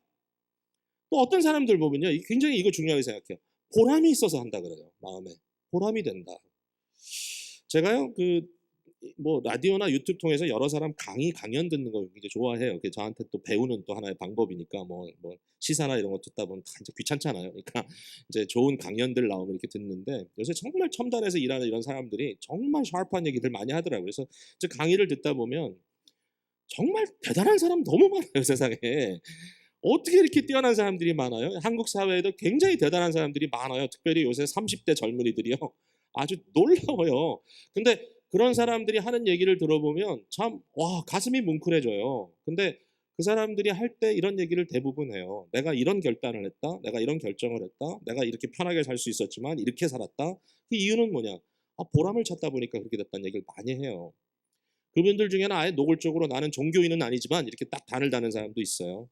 Speaker 1: 또 어떤 사람들 보면요, 굉장히 이거 중요하게 생각해요. 보람이 있어서 한다 그래요. 마음에 보람이 된다. 제가요, 뭐 라디오나 유튜브 통해서 여러 사람 강연 듣는 거 굉장히 좋아해요. 그게 저한테 또 배우는 또 하나의 방법이니까, 뭐 시사나 이런 거 듣다 보면 다 이제 귀찮잖아요. 그러니까 이제 좋은 강연들 나오면 이렇게 듣는데, 요새 정말 첨단에서 일하는 이런 사람들이 정말 샤프한 얘기들 많이 하더라고요. 그래서 이제 강의를 듣다 보면 정말 대단한 사람 너무 많아요, 세상에. 어떻게 이렇게 뛰어난 사람들이 많아요? 한국 사회에도 굉장히 대단한 사람들이 많아요. 특별히 요새 30대 젊은이들이요. 아주 놀라워요. 근데 그런 사람들이 하는 얘기를 들어보면 참, 와, 가슴이 뭉클해져요. 근데 그 사람들이 할 때 이런 얘기를 대부분 해요. 내가 이런 결단을 했다. 내가 이런 결정을 했다. 내가 이렇게 편하게 살 수 있었지만 이렇게 살았다. 그 이유는 뭐냐? 보람을 찾다 보니까 그렇게 됐다는 얘기를 많이 해요. 그분들 중에는 아예 노골적으로 나는 종교인은 아니지만 이렇게 딱 단을 다는 사람도 있어요.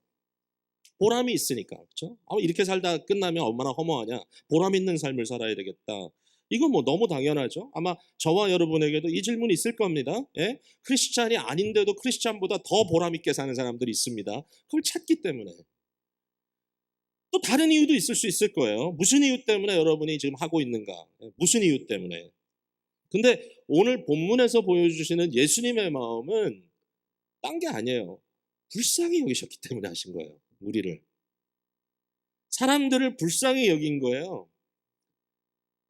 Speaker 1: 보람이 있으니까. 그렇죠? 이렇게 살다 끝나면 얼마나 허무하냐. 보람 있는 삶을 살아야 되겠다. 이건 뭐 너무 당연하죠. 아마 저와 여러분에게도 이 질문이 있을 겁니다. 예? 크리스찬이 아닌데도 크리스찬보다 더 보람 있게 사는 사람들이 있습니다. 그걸 찾기 때문에. 또 다른 이유도 있을 수 있을 거예요. 무슨 이유 때문에 여러분이 지금 하고 있는가? 예, 무슨 이유 때문에? 근데 오늘 본문에서 보여주시는 예수님의 마음은 딴 게 아니에요. 불쌍히 여기셨기 때문에 하신 거예요. 우리를. 사람들을 불쌍히 여긴 거예요.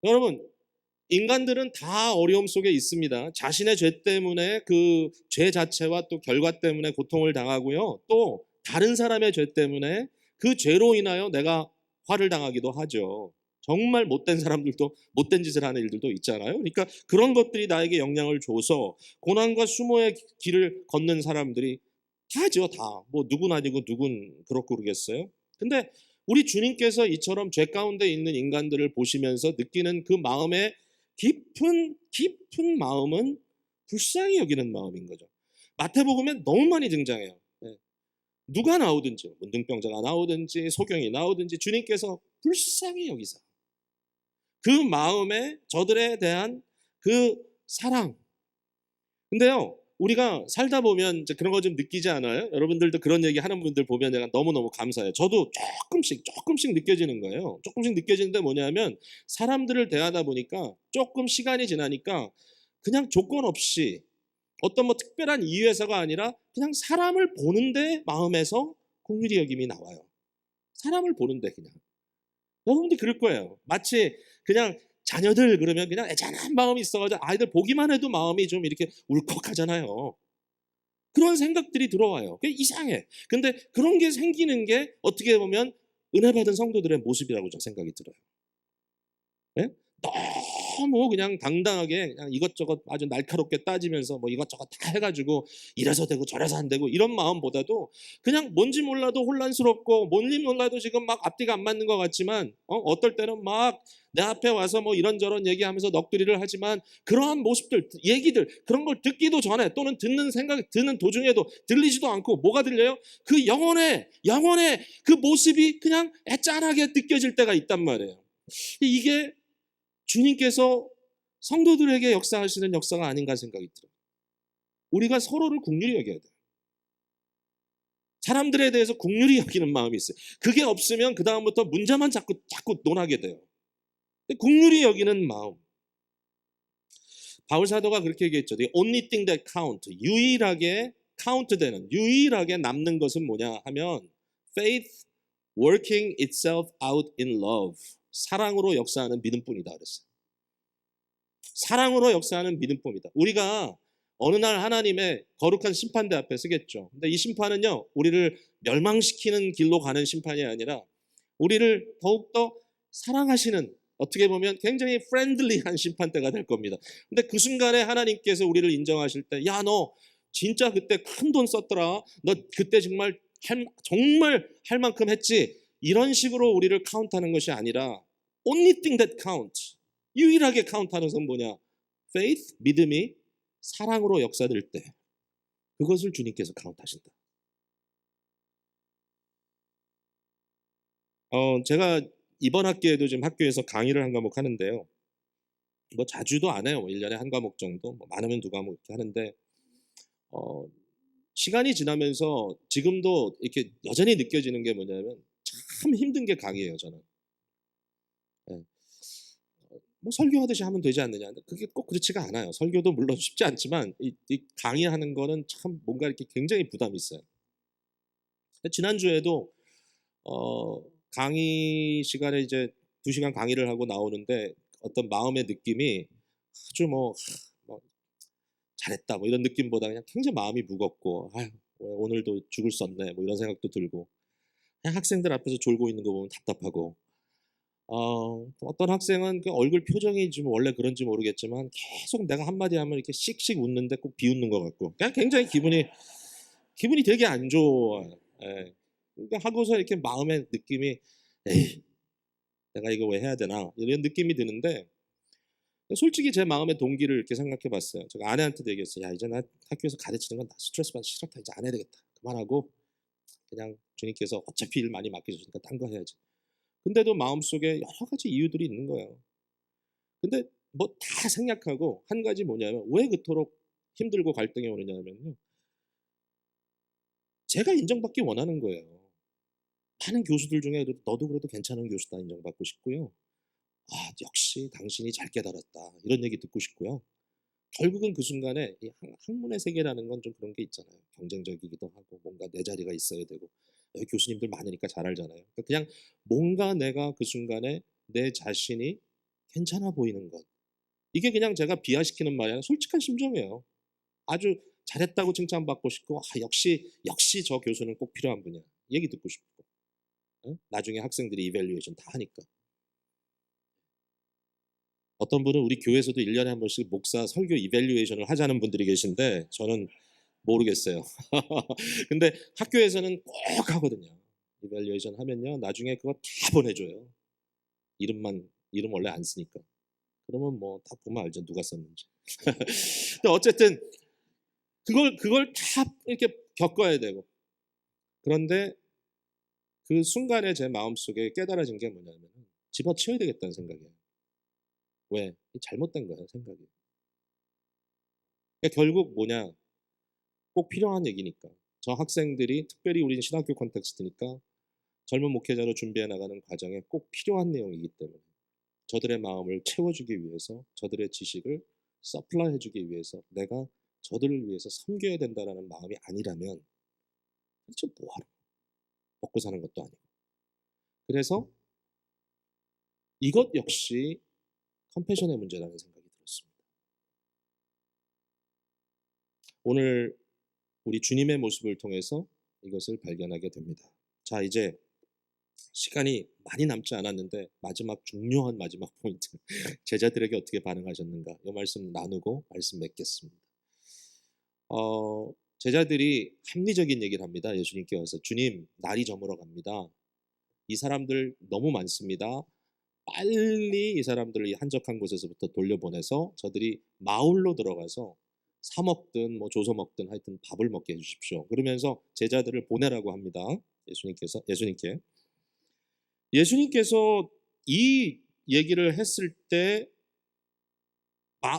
Speaker 1: 여러분, 인간들은 다 어려움 속에 있습니다. 자신의 죄 때문에 그 죄 자체와 또 결과 때문에 고통을 당하고요. 또 다른 사람의 죄 때문에 그 죄로 인하여 내가 화를 당하기도 하죠. 정말 못된 사람들도 못된 짓을 하는 일들도 있잖아요. 그러니까 그런 것들이 나에게 영향을 줘서 고난과 수모의 길을 걷는 사람들이 다죠, 다. 뭐 누군 아니고 누군 그렇고 그러겠어요. 근데 우리 주님께서 이처럼 죄 가운데 있는 인간들을 보시면서 느끼는 그 마음의 깊은 마음은 불쌍히 여기는 마음인 거죠. 마태복음에 너무 많이 등장해요. 예. 누가 나오든지, 문둥병자가 나오든지, 소경이 나오든지 주님께서 불쌍히 여기사 그 마음에 저들에 대한 그 사랑. 근데요, 우리가 살다 보면 이제 그런 거 좀 느끼지 않아요? 여러분들도 그런 얘기 하는 분들 보면 내가 너무너무 감사해요. 저도 조금씩 느껴지는 거예요. 조금씩 느껴지는데 뭐냐면 사람들을 대하다 보니까 조금 시간이 지나니까 그냥 조건 없이 어떤 뭐 특별한 이유에서가 아니라 그냥 사람을 보는데 마음에서 긍휼히 여김이 나와요. 사람을 보는데 그냥. 여러분들 그럴 거예요. 마치 그냥 자녀들 그러면 그냥 애잔한 마음이 있어가지고 아이들 보기만 해도 마음이 좀 이렇게 울컥하잖아요. 그런 생각들이 들어와요. 그게 이상해. 근데 그런 게 생기는 게 어떻게 보면 은혜 받은 성도들의 모습이라고 저는 생각이 들어요. 예? 너무 그냥 당당하게 그냥 이것저것 아주 날카롭게 따지면서 뭐 이것저것 다 해가지고 이래서 되고 저래서 안 되고 이런 마음보다도 그냥 뭔지 몰라도 혼란스럽고 뭔지 몰라도 지금 막 앞뒤가 안 맞는 것 같지만 어떨 때는 막 내 앞에 와서 뭐 이런저런 얘기하면서 넋두리를 하지만 그러한 모습들, 얘기들 그런 걸 듣기도 전에 또는 듣는 도중에도 들리지도 않고 뭐가 들려요? 그 영혼의 그 모습이 그냥 애짠하게 느껴질 때가 있단 말이에요. 이게 주님께서 성도들에게 역사하시는 역사가 아닌가 생각이 들어요. 우리가 서로를 긍휼히 여겨야 돼요. 사람들에 대해서 긍휼히 여기는 마음이 있어요. 그게 없으면 그 다음부터 문제만 자꾸 논하게 돼요. 긍휼히 여기는 마음. 바울 사도가 그렇게 얘기했죠. The only thing that count, 유일하게 카운트되는, 유일하게 남는 것은 뭐냐 하면 faith working itself out in love. 사랑으로 역사하는 믿음뿐이다 그랬어요. 사랑으로 역사하는 믿음뿐이다. 우리가 어느 날 하나님의 거룩한 심판대 앞에 서겠죠. 근데 이 심판은요, 우리를 멸망시키는 길로 가는 심판이 아니라 우리를 더욱더 사랑하시는, 어떻게 보면 굉장히 프렌들리한 심판대가 될 겁니다. 근데 그 순간에 하나님께서 우리를 인정하실 때, 야, 너 진짜 그때 큰 돈 썼더라. 너 그때 정말 할 만큼 했지. 이런 식으로 우리를 카운트하는 것이 아니라 only thing that count. 유일하게 카운트하는 것은 뭐냐? faith, 믿음이 사랑으로 역사될 때 그것을 주님께서 카운트하신다. 제가 이번 학기에도 지금 학교에서 강의를 한 과목 하는데요. 뭐 자주도 안 해요. 1년에 한 과목 정도, 뭐 많으면 두 과목 이렇게 하는데 어, 시간이 지나면서 지금도 이렇게 여전히 느껴지는 게 뭐냐면 참 힘든 게 강의예요, 저는. 예. 뭐 설교하듯이 하면 되지 않느냐. 그게 꼭 그렇지가 않아요. 설교도 물론 쉽지 않지만 이 강의하는 거는 참 뭔가 이렇게 굉장히 부담이 있어요. 지난주에도 강의 시간에 이제 2시간 강의를 하고 나오는데 어떤 마음의 느낌이 아주 뭐 잘했다 뭐 이런 느낌보다 그냥 굉장히 마음이 무겁고 아유 왜 오늘도 죽을 썼네 뭐 이런 생각도 들고 그냥 학생들 앞에서 졸고 있는 거 보면 답답하고 어떤 학생은 그 얼굴 표정이 좀 원래 그런지 모르겠지만 계속 내가 한마디 하면 이렇게 씩씩 웃는데 꼭 비웃는 것 같고 그냥 굉장히 기분이 되게 안 좋아. 예. 그러니까 하고서 이렇게 마음의 느낌이 '에이 내가 이거 왜 해야 되나.' 이런 느낌이 드는데 솔직히 제 마음의 동기를 이렇게 생각해 봤어요. 제가 아내한테도 얘기했어요. "야 이제 나 학교에서 가르치는 건 나 스트레스 받기 싫다. 이제 안 해야 되겠다. 그만하고 그냥 주님께서 어차피 일 많이 맡기셨으니까 딴 거 해야지." 근데도 마음속에 여러 가지 이유들이 있는 거예요. 근데 뭐 다 생략하고 한 가지 뭐냐면 왜 그토록 힘들고 갈등이 오느냐면요. 제가 인정받기 원하는 거예요. 많은 교수들 중에 그래도 "너도 그래도 괜찮은 교수다." 인정받고 싶고요. "아 역시 당신이 잘 깨달았다." 이런 얘기 듣고 싶고요. 결국은 그 순간에 이 학문의 세계라는 건 좀 그런 게 있잖아요. 경쟁적이기도 하고 뭔가 내 자리가 있어야 되고 여기 교수님들 많으니까 잘 알잖아요. 그러니까 그냥 뭔가 내가 그 순간에 내 자신이 괜찮아 보이는 것. 이게 그냥 제가 비하시키는 말이 아니라 솔직한 심정이에요. 아주 잘했다고 칭찬받고 싶고 '아 역시 저 교수는 꼭 필요한 분이야.' 얘기 듣고 싶고. 어? 나중에 학생들이 이밸류에이션 다 하니까. 어떤 분은 우리 교회에서도 1 년에 한 번씩 목사 설교 이밸류에이션을 하자는 분들이 계신데 저는 모르겠어요. 근데 학교에서는 꼭 하거든요. 이밸류에이션 하면요. 나중에 그거 다 보내줘요. 이름 원래 안 쓰니까. 그러면 뭐 딱 보면 알죠. 누가 썼는지. 근데 어쨌든 그걸 다 이렇게 겪어야 되고. 그런데 그 순간에 제 마음속에 깨달아진 게 뭐냐면은 집어치워야 되겠다는 생각이에요. 왜? 잘못된 거예요, 생각이. 그러니까 결국 뭐냐? 꼭 필요한 얘기니까. 저 학생들이 특별히 우리는 신학교 콘텍스트니까 젊은 목회자로 준비해 나가는 과정에 꼭 필요한 내용이기 때문에 저들의 마음을 채워주기 위해서 저들의 지식을 서플라이 해주기 위해서 내가 저들을 위해서 섬겨야 된다라는 마음이 아니라면 도대체 뭐하러 먹고 사는 것도 아니고. 그래서 이것 역시 컴패션의 문제라는 생각이 들었습니다. 오늘 우리 주님의 모습을 통해서 이것을 발견하게 됩니다. 자, 이제 시간이 많이 남지 않았는데 마지막 중요한 마지막 포인트 제자들에게 어떻게 반응하셨는가 이 말씀 나누고 말씀 맺겠습니다. 제자들이 합리적인 얘기를 합니다. 예수님께 와서 주님 날이 저물어 갑니다. 이 사람들 너무 많습니다. 빨리 이 사람들을 이 한적한 곳에서부터 돌려보내서 저들이 마을로 들어가서 사 먹든 뭐 조서 먹든 하여튼 밥을 먹게 해주십시오. 그러면서 제자들을 보내라고 합니다. 예수님께서 이 얘기를 했을 때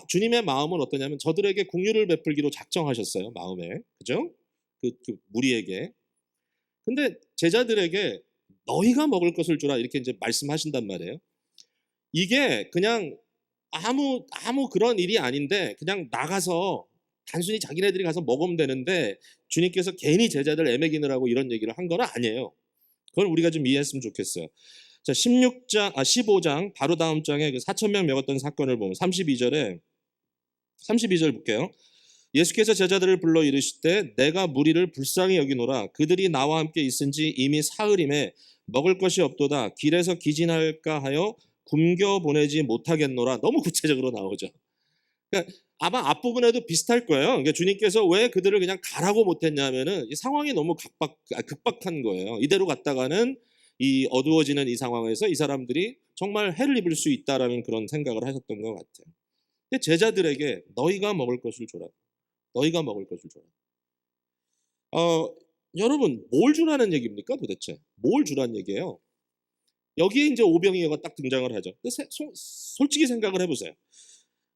Speaker 1: 주님의 마음은 어떠냐면 저들에게 긍휼을 베풀기로 작정하셨어요. 마음에. 그죠? 그 무리에게. 근데 제자들에게 너희가 먹을 것을 주라 이렇게 이제 말씀하신단 말이에요. 이게 그냥 아무 그런 일이 아닌데 그냥 나가서 단순히 자기네들이 가서 먹으면 되는데 주님께서 괜히 제자들 애매기느라고 이런 얘기를 한 건 아니에요. 그걸 우리가 좀 이해했으면 좋겠어요. 자, 15장 바로 다음 장에 그 4천 명 먹었던 사건을 보면 32절 볼게요. 예수께서 제자들을 불러 이르시되 내가 무리를 불쌍히 여기노라 그들이 나와 함께 있은지 이미 사흘임에 먹을 것이 없도다 길에서 기진할까 하여 굶겨 보내지 못하겠노라. 너무 구체적으로 나오죠. 그러니까 아마 앞부분에도 비슷할 거예요. 그러니까 주님께서 왜 그들을 그냥 가라고 못했냐면은 이 상황이 너무 극박한 거예요. 이대로 갔다가는 이 어두워지는 이 상황에서 이 사람들이 정말 해를 입을 수 있다라는 그런 생각을 하셨던 것 같아요. 근데 제자들에게 너희가 먹을 것을 줘라. 너희가 먹을 것을 줘라. 여러분 뭘 주라는 얘기입니까 도대체? 뭘 주라는 얘기예요? 여기에 이제 오병이어가 딱 등장을 하죠. 근데 솔직히 생각을 해보세요.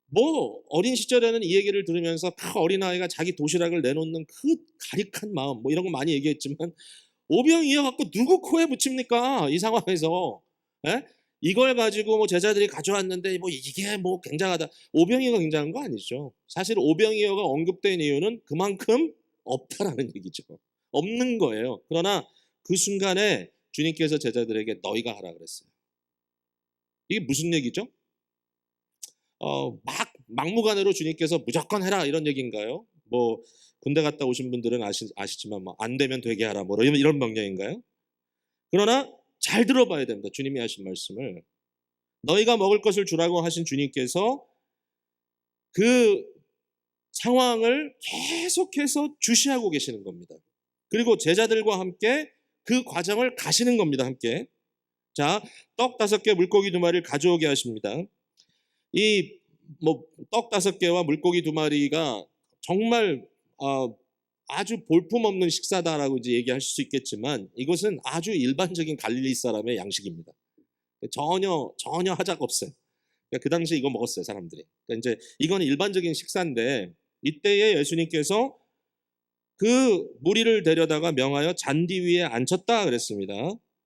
Speaker 1: 뭐 어린 시절에는 이 얘기를 들으면서 그 어린아이가 자기 도시락을 내놓는 그 가릭한 마음 뭐 이런 거 많이 얘기했지만 오병이어 갖고 누구 코에 붙입니까? 이 상황에서. 예? 이걸 가지고 뭐 제자들이 가져왔는데 뭐 이게 뭐 굉장하다. 오병이어가 굉장한 거 아니죠. 사실 오병이어가 언급된 이유는 그만큼 없다라는 얘기죠. 없는 거예요. 그러나 그 순간에 주님께서 제자들에게 너희가 하라 그랬어요. 이게 무슨 얘기죠? 막무가내로 주님께서 무조건 해라 이런 얘기인가요? 뭐 군대 갔다 오신 분들은 아시지만 뭐 안 되면 되게 하라 뭐 이런 명령인가요? 그러나 잘 들어봐야 됩니다. 주님이 하신 말씀을. 너희가 먹을 것을 주라고 하신 주님께서 그 상황을 계속해서 주시하고 계시는 겁니다. 그리고 제자들과 함께 그 과정을 가시는 겁니다. 함께. 자, 떡 5개, 물고기 2마리를 가져오게 하십니다. 이 떡 5개와 물고기 2마리가 정말 아주 볼품없는 식사다라고 이제 얘기하실 수 있겠지만 이것은 아주 일반적인 갈릴리 사람의 양식입니다. 전혀 하자가 없어요. 그러니까 그 당시에 이거 먹었어요, 사람들이. 그러니까 이제 이거는 일반적인 식사인데 이때에 예수님께서 그 무리를 데려다가 명하여 잔디 위에 앉혔다 그랬습니다.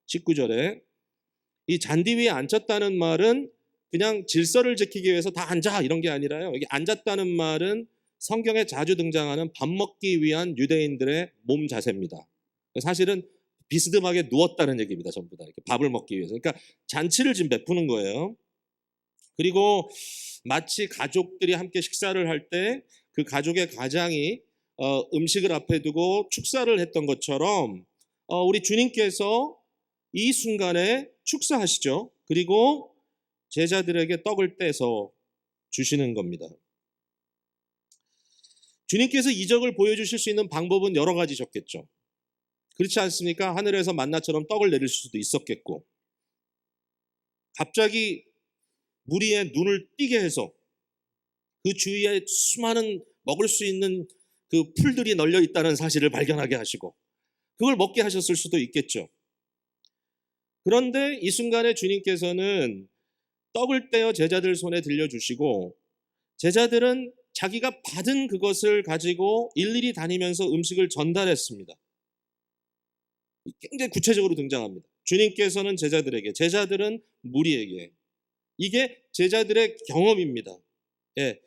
Speaker 1: 19절에. 이 잔디 위에 앉혔다는 말은 그냥 질서를 지키기 위해서 다 앉아 이런 게 아니라요. 여기 앉았다는 말은 성경에 자주 등장하는 밥 먹기 위한 유대인들의 몸 자세입니다. 사실은 비스듬하게 누웠다는 얘기입니다. 전부 다 이렇게 밥을 먹기 위해서. 그러니까 잔치를 지금 베푸는 거예요. 그리고 마치 가족들이 함께 식사를 할 때 그 가족의 가장이 음식을 앞에 두고 축사를 했던 것처럼 우리 주님께서 이 순간에 축사하시죠. 그리고 제자들에게 떡을 떼서 주시는 겁니다. 주님께서 이적을 보여주실 수 있는 방법은 여러 가지셨겠죠. 그렇지 않습니까? 하늘에서 만나처럼 떡을 내릴 수도 있었겠고, 갑자기 무리의 눈을 띄게 해서 그 주위에 수많은 먹을 수 있는 그 풀들이 널려 있다는 사실을 발견하게 하시고 그걸 먹게 하셨을 수도 있겠죠. 그런데 이 순간에 주님께서는 떡을 떼어 제자들 손에 들려주시고 제자들은 자기가 받은 그것을 가지고 일일이 다니면서 음식을 전달했습니다. 굉장히 구체적으로 등장합니다. 주님께서는 제자들에게, 제자들은 무리에게. 이게 제자들의 경험입니다. 예.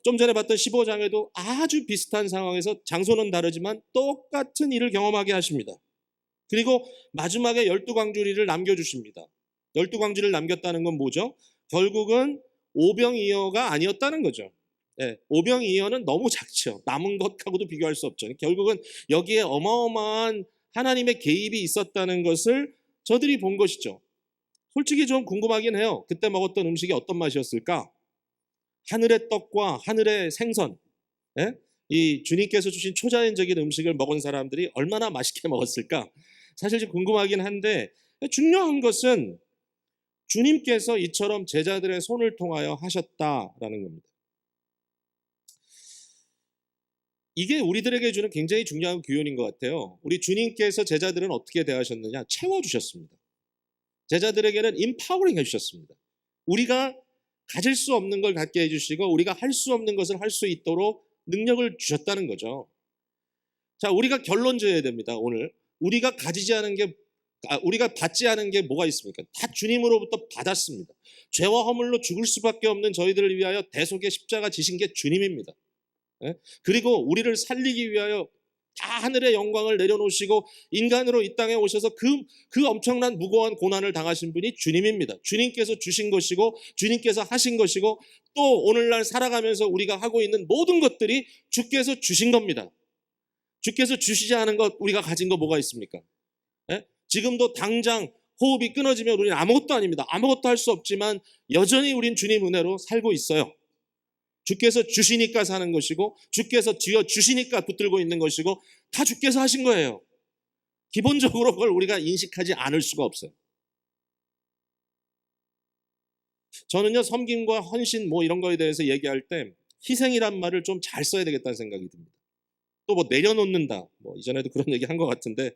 Speaker 1: 좀 전에 봤던 15장에도 아주 비슷한 상황에서 장소는 다르지만 똑같은 일을 경험하게 하십니다. 그리고 마지막에 12광주리를 남겨주십니다. 12광주리를 남겼다는 건 뭐죠? 결국은 오병이어가 아니었다는 거죠. 예, 오병이어는 너무 작죠. 남은 것하고도 비교할 수 없죠. 결국은 여기에 어마어마한 하나님의 개입이 있었다는 것을 저들이 본 것이죠. 솔직히 좀 궁금하긴 해요. 그때 먹었던 음식이 어떤 맛이었을까? 하늘의 떡과 하늘의 생선, 예? 이 주님께서 주신 초자연적인 음식을 먹은 사람들이 얼마나 맛있게 먹었을까? 사실 좀 궁금하긴 한데 중요한 것은 주님께서 이처럼 제자들의 손을 통하여 하셨다라는 겁니다. 이게 우리들에게 주는 굉장히 중요한 교훈인 것 같아요. 우리 주님께서 제자들은 어떻게 대하셨느냐? 채워주셨습니다. 제자들에게는 인파워링 해주셨습니다. 우리가 가질 수 없는 걸 갖게 해주시고 우리가 할 수 없는 것을 할 수 있도록 능력을 주셨다는 거죠. 자, 우리가 결론 지어야 됩니다. 오늘 우리가 가지지 않은 게 우리가 받지 않은 게 뭐가 있습니까? 다 주님으로부터 받았습니다. 죄와 허물로 죽을 수밖에 없는 저희들을 위하여 대속의 십자가 지신 게 주님입니다. 예? 그리고 우리를 살리기 위하여 다 하늘의 영광을 내려놓으시고 인간으로 이 땅에 오셔서 그 엄청난 무거운 고난을 당하신 분이 주님입니다. 주님께서 주신 것이고 주님께서 하신 것이고 또 오늘날 살아가면서 우리가 하고 있는 모든 것들이 주께서 주신 겁니다. 주께서 주시지 않은 것 우리가 가진 거 뭐가 있습니까? 예? 지금도 당장 호흡이 끊어지면 우리는 아무것도 아닙니다. 아무것도 할 수 없지만 여전히 우린 주님 은혜로 살고 있어요. 주께서 주시니까 사는 것이고 주께서 쥐어 주시니까 붙들고 있는 것이고 다 주께서 하신 거예요. 기본적으로 그걸 우리가 인식하지 않을 수가 없어요. 저는요 섬김과 헌신 뭐 이런 거에 대해서 얘기할 때 희생이란 말을 좀 잘 써야 되겠다는 생각이 듭니다. 또 뭐 내려놓는다 뭐 이전에도 그런 얘기 한 것 같은데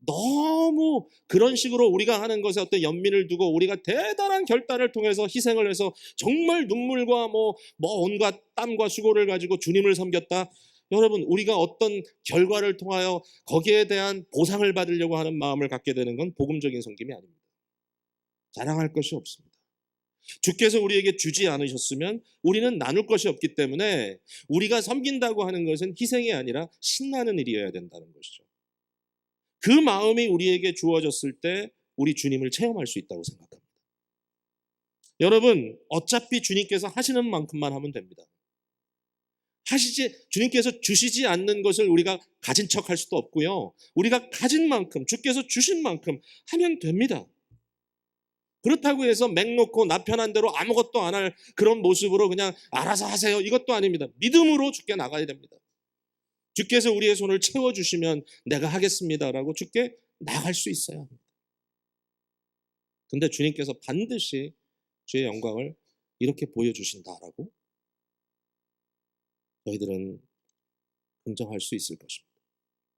Speaker 1: 너무 그런 식으로 우리가 하는 것에 어떤 연민을 두고 우리가 대단한 결단을 통해서 희생을 해서 정말 눈물과 뭐 온갖 땀과 수고를 가지고 주님을 섬겼다. 여러분 우리가 어떤 결과를 통하여 거기에 대한 보상을 받으려고 하는 마음을 갖게 되는 건 복음적인 섬김이 아닙니다. 자랑할 것이 없습니다. 주께서 우리에게 주지 않으셨으면 우리는 나눌 것이 없기 때문에 우리가 섬긴다고 하는 것은 희생이 아니라 신나는 일이어야 된다는 것이죠. 그 마음이 우리에게 주어졌을 때 우리 주님을 체험할 수 있다고 생각합니다. 여러분 어차피 주님께서 하시는 만큼만 하면 됩니다. 주님께서 주시지 않는 것을 우리가 가진 척할 수도 없고요. 우리가 가진 만큼, 주께서 주신 만큼 하면 됩니다. 그렇다고 해서 맹 놓고 나 편한 대로 아무것도 안 할 그런 모습으로 그냥 알아서 하세요, 이것도 아닙니다. 믿음으로 주께 나가야 됩니다. 주께서 우리의 손을 채워주시면 내가 하겠습니다라고 주께 나갈 수 있어야 합니다. 근데 주님께서 반드시 주의 영광을 이렇게 보여주신다라고 저희들은 긍정할 수 있을 것입니다.